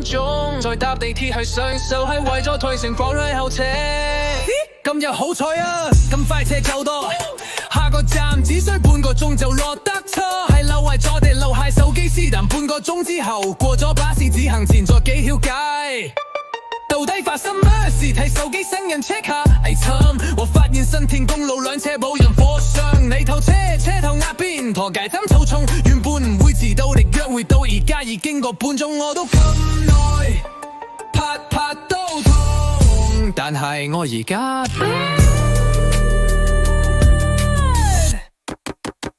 鐘，再搭地鐵去上秀，係為咗退城放去後車。今日好彩啊，咁快車夠多，下個站只需半個鐘就落得車。係留位坐地留下手機私談，半個鐘之後過咗巴士，只行前咗幾條街。到底發生咩事？睇手機新人 check 下，哎慘！我發現新田公路兩車冇人火上，你頭車頭壓邊，陀界針草叢，原本唔會遲到，你約會到而家已經個半鐘，我都咁耐，拍都痛，但係我而家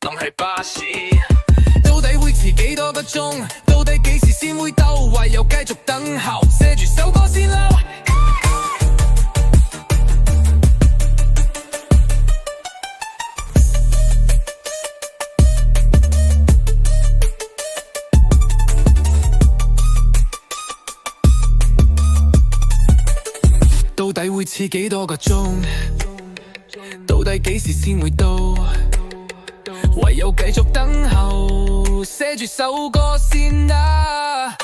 諗起巴士，到底會遲幾多個鐘？到底幾時先會到？唯有繼續等候，寫住首歌先啦。到底會遲幾多個鐘？到底幾時先會到？唯有繼續等候，寫住首歌先啦。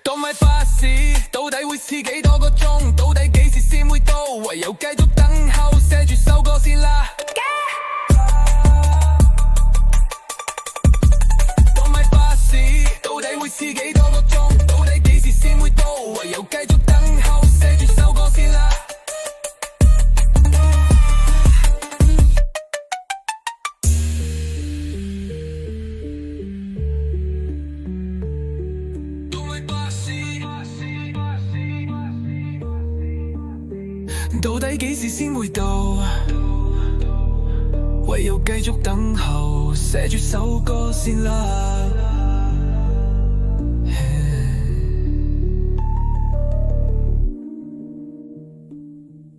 當咪巴士，到底會遲幾多個鐘？到底幾時先會到？唯有繼續等候，寫住首歌先啦。當咪巴士，到底會遲幾多個鐘？到底幾時先會到？唯有繼續等候，寫住首歌先啦。到底幾時先會到？唯有繼續等候，寫住首歌先啦。